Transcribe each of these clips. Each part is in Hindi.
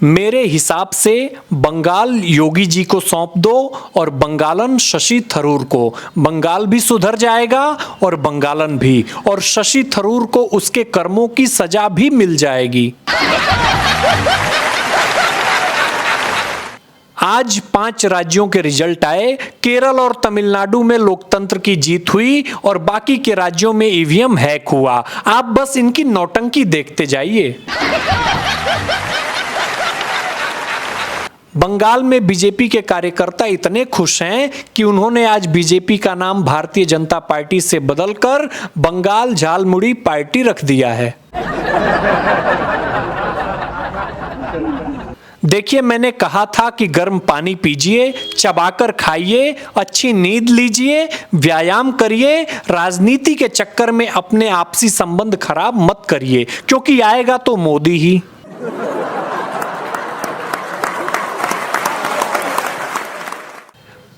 मेरे हिसाब से बंगाल योगी जी को सौंप दो और बंगालन शशि थरूर को। बंगाल भी सुधर जाएगा और बंगालन भी, और शशि थरूर को उसके कर्मों की सजा भी मिल जाएगी। आज 5 राज्यों के रिजल्ट आए। केरल और तमिलनाडु में लोकतंत्र की जीत हुई और बाकी के राज्यों में ईवीएम हैक हुआ। आप बस इनकी नौटंकी देखते जाइए। बंगाल में बीजेपी के कार्यकर्ता इतने खुश हैं कि उन्होंने आज बीजेपी का नाम भारतीय जनता पार्टी से बदलकर बंगाल झालमुड़ी पार्टी रख दिया है। देखिए, मैंने कहा था कि गर्म पानी पीजिए, चबाकर खाइए, अच्छी नींद लीजिए, व्यायाम करिए, राजनीति के चक्कर में अपने आपसी संबंध खराब मत करिए, क्योंकि आएगा तो मोदी ही।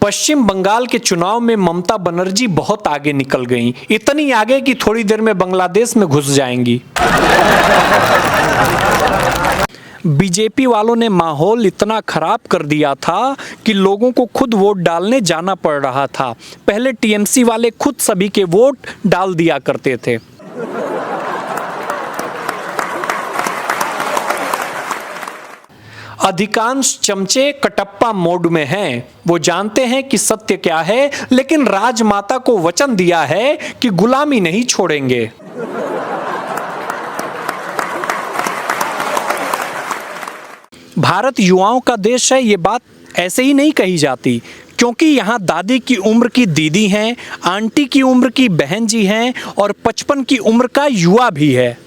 पश्चिम बंगाल के चुनाव में ममता बनर्जी बहुत आगे निकल गईं, इतनी आगे कि थोड़ी देर में बांग्लादेश में घुस जाएंगी। बीजेपी वालों ने माहौल इतना खराब कर दिया था कि लोगों को खुद वोट डालने जाना पड़ रहा था। पहले टीएमसी वाले खुद सभी के वोट डाल दिया करते थे। अधिकांश चमचे कटप्पा मोड में हैं। वो जानते हैं कि सत्य क्या है, लेकिन राजमाता को वचन दिया है कि गुलामी नहीं छोड़ेंगे। भारत युवाओं का देश है, ये बात ऐसे ही नहीं कही जाती, क्योंकि यहाँ दादी की उम्र की दीदी हैं, आंटी की उम्र की बहन जी हैं और 55 की उम्र का युवा भी है।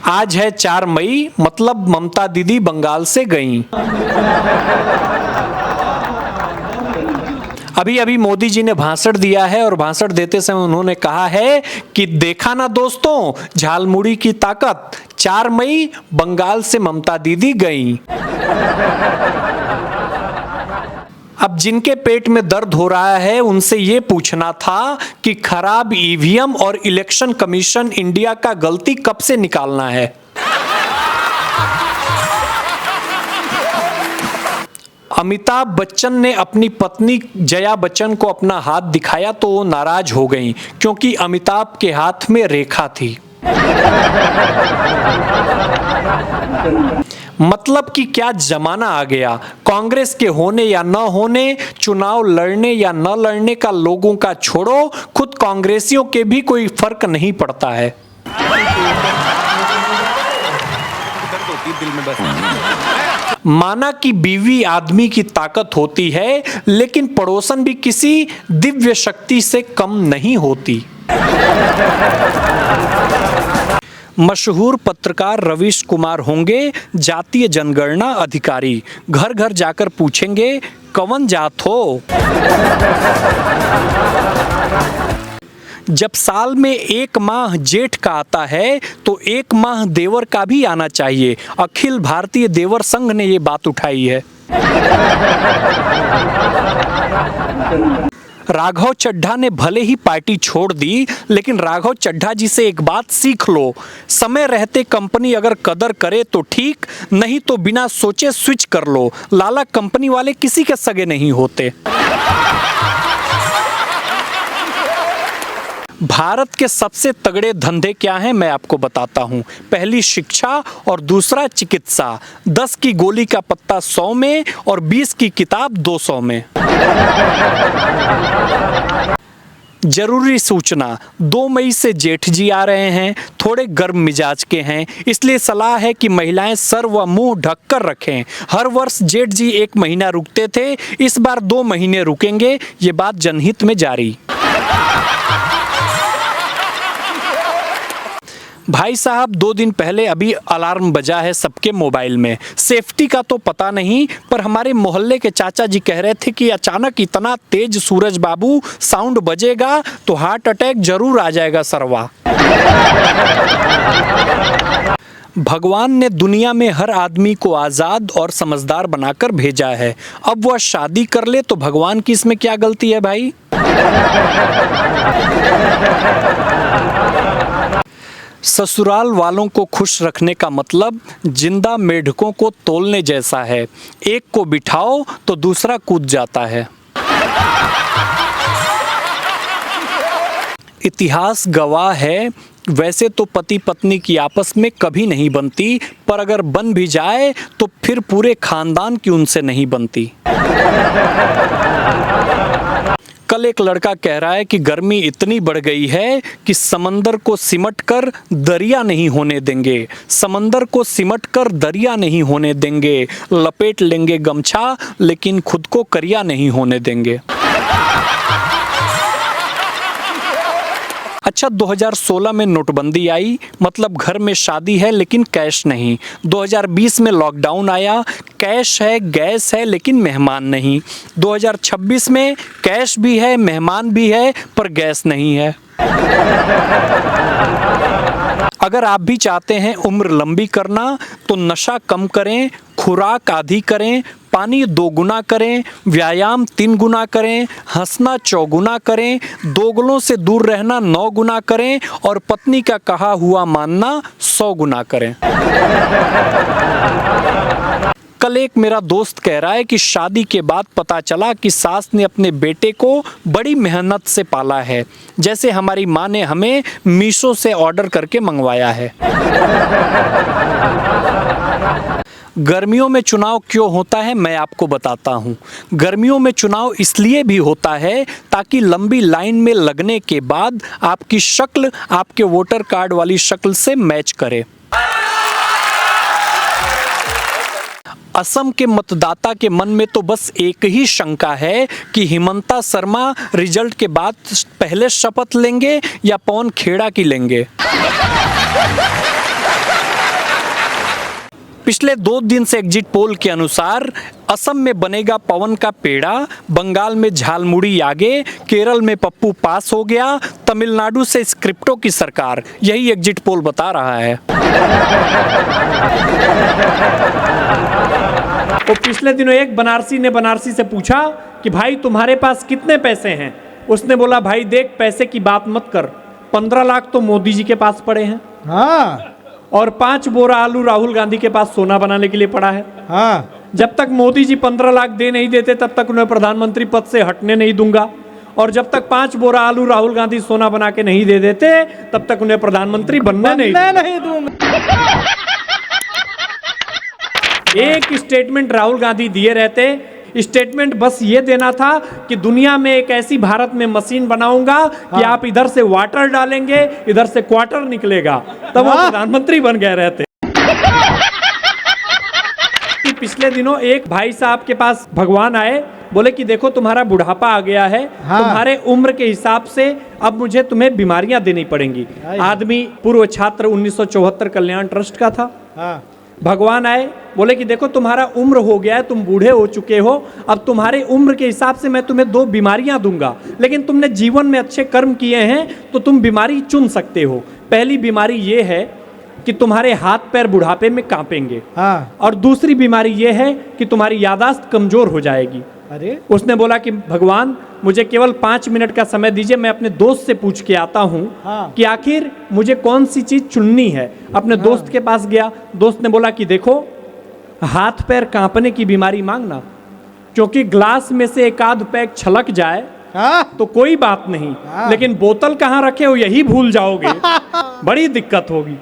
आज है 4 मई, मतलब ममता दीदी बंगाल से गईं। अभी मोदी जी ने भाषण दिया है और भाषण देते समय उन्होंने कहा है कि देखा ना दोस्तों, झालमुड़ी की ताकत। 4 मई बंगाल से ममता दीदी गईं। अब जिनके पेट में दर्द हो रहा है उनसे ये पूछना था कि खराब ईवीएम और इलेक्शन कमीशन इंडिया का गलती कब से निकालना है। अमिताभ बच्चन ने अपनी पत्नी जया बच्चन को अपना हाथ दिखाया तो वो नाराज हो गईं, क्योंकि अमिताभ के हाथ में रेखा थी। मतलब कि क्या जमाना आ गया। कांग्रेस के होने या न होने, चुनाव लड़ने या न लड़ने का लोगों का छोड़ो, खुद कांग्रेसियों के भी कोई फर्क नहीं पड़ता है। माना कि बीवी आदमी की ताकत होती है, लेकिन पड़ोसन भी किसी दिव्य शक्ति से कम नहीं होती। मशहूर पत्रकार रवीश कुमार होंगे जातीय जनगणना अधिकारी। घर घर जाकर पूछेंगे कौन जात हो। जब साल में 1 माह जेठ का आता है तो 1 माह देवर का भी आना चाहिए। अखिल भारतीय देवर संघ ने ये बात उठाई है। राघव चड्ढा ने भले ही पार्टी छोड़ दी, लेकिन राघव चड्ढा जी से एक बात सीख लो, समय रहते कंपनी अगर कदर करे तो ठीक, नहीं तो बिना सोचे स्विच कर लो। लाला कंपनी वाले किसी के सगे नहीं होते। भारत के सबसे तगड़े धंधे क्या हैं मैं आपको बताता हूं। पहली शिक्षा और दूसरा चिकित्सा। 10 की गोली का पत्ता 100 में और 20 की किताब 200 में। जरूरी सूचना, 2 मई से जेठ जी आ रहे हैं, थोड़े गर्म मिजाज के हैं, इसलिए सलाह है कि महिलाएं सर व मुंह ढककर रखें। हर वर्ष जेठ जी 1 महीना रुकते थे, इस बार 2 महीने रुकेंगे, ये बात जनहित में जारी। भाई साहब, 2 दिन पहले अभी अलार्म बजा है सबके मोबाइल में। सेफ्टी का तो पता नहीं, पर हमारे मोहल्ले के चाचा जी कह रहे थे कि अचानक इतना तेज सूरज बाबू साउंड बजेगा तो हार्ट अटैक जरूर आ जाएगा सरवा। भगवान ने दुनिया में हर आदमी को आजाद और समझदार बनाकर भेजा है। अब वह शादी कर ले तो भगवान की इसमें क्या गलती है भाई। ससुराल वालों को खुश रखने का मतलब जिंदा मेढकों को तोलने जैसा है, एक को बिठाओ तो दूसरा कूद जाता है। इतिहास गवाह है, वैसे तो पति पत्नी की आपस में कभी नहीं बनती, पर अगर बन भी जाए तो फिर पूरे खानदान की उनसे नहीं बनती। कल एक लड़का कह रहा है कि गर्मी इतनी बढ़ गई है कि समंदर को सिमट कर दरिया नहीं होने देंगे, समंदर को सिमट कर दरिया नहीं होने देंगे, लपेट लेंगे गमछा लेकिन खुद को करिया नहीं होने देंगे। अच्छा, 2016 में नोटबंदी आई, मतलब घर में शादी है लेकिन कैश नहीं। 2020 में लॉकडाउन आया, कैश है गैस है लेकिन मेहमान नहीं। 2026 में कैश भी है मेहमान भी है पर गैस नहीं है। अगर आप भी चाहते हैं उम्र लंबी करना तो नशा कम करें, खुराक आधी करें, पानी 2 गुना करें, व्यायाम 3 गुना करें, हंसना 4 गुना करें, दोगलों से दूर रहना 9 गुना करें और पत्नी का कहा हुआ मानना 100 गुना करें। कल एक मेरा दोस्त कह रहा है कि शादी के बाद पता चला कि सास ने अपने बेटे को बड़ी मेहनत से पाला है, जैसे हमारी माँ ने हमें मीशो से ऑर्डर करके मंगवाया है। गर्मियों में चुनाव क्यों होता है मैं आपको बताता हूँ। गर्मियों में चुनाव इसलिए भी होता है ताकि लंबी लाइन में लगने के बाद आपकी शक्ल आपके वोटर कार्ड वाली शक्ल से मैच करे। असम के मतदाता के मन में तो बस एक ही शंका है कि हिमंता शर्मा रिजल्ट के बाद पहले शपथ लेंगे या पवन खेड़ा की लेंगे। पिछले 2 दिन से एग्जिट पोल के अनुसार असम में बनेगा पवन का पेड़ा, बंगाल में झालमुड़ी आगे, केरल में पप्पू पास हो गया, तमिलनाडु से स्क्रिप्टो की सरकार, यही एग्जिट पोल बता रहा है। तो पिछले दिनों एक बनारसी ने बनारसी से पूछा कि भाई तुम्हारे पास कितने पैसे हैं। उसने बोला भाई देख पैसे की बात मत कर, 15 लाख तो मोदी जी के पास पड़े हैं। हाँ। और 5 बोरा आलू राहुल गांधी के पास सोना बनाने के लिए पड़ा है। हाँ। जब तक मोदी जी 15 लाख दे नहीं देते तब तक उन्हें प्रधानमंत्री पद से हटने नहीं दूंगा, और जब तक 5 बोरा आलू राहुल गांधी सोना बना के नहीं दे देते तब तक उन्हें प्रधानमंत्री बनने नहीं दूंगा। एक स्टेटमेंट राहुल गांधी दिए रहते, स्टेटमेंट बस ये देना था कि दुनिया में एक ऐसी भारत में मशीन बनाऊंगा कि आप इधर से वाटर डालेंगे इधर से क्वार्टर निकलेगा, तब वो प्रधानमंत्री बन गए रहते। पिछले दिनों एक भाई साहब के पास भगवान आए, बोले कि देखो तुम्हारा बुढ़ापा आ गया है, तुम्हारे उम्र के हिसाब से अब मुझे तुम्हें बीमारियां देनी पड़ेंगी। आदमी पूर्व छात्र 1974 कल्याण ट्रस्ट का था। भगवान आए, बोले कि देखो तुम्हारा उम्र हो गया है, तुम बूढ़े हो चुके हो, अब तुम्हारे उम्र के हिसाब से मैं तुम्हें 2 बीमारियां दूंगा, लेकिन तुमने जीवन में अच्छे कर्म किए हैं तो तुम बीमारी चुन सकते हो। पहली बीमारी ये है कि तुम्हारे हाथ पैर बुढ़ापे में कांपेंगे, और दूसरी बीमारी ये है कि तुम्हारी याददाश्त कमजोर हो जाएगी। अरे उसने बोला कि भगवान मुझे केवल 5 मिनट का समय दीजिए, मैं अपने दोस्त से पूछ के आता हूँ कि आखिर मुझे कौन सी चीज चुननी है। अपने दोस्त के पास गया, दोस्त ने बोला कि देखो हाथ पैर कांपने की बीमारी मांगना, क्योंकि ग्लास में से एक आध पैक छलक जाए तो कोई बात नहीं, लेकिन बोतल कहाँ रखे हो यही भूल जाओगे, बड़ी दिक्कत होगी।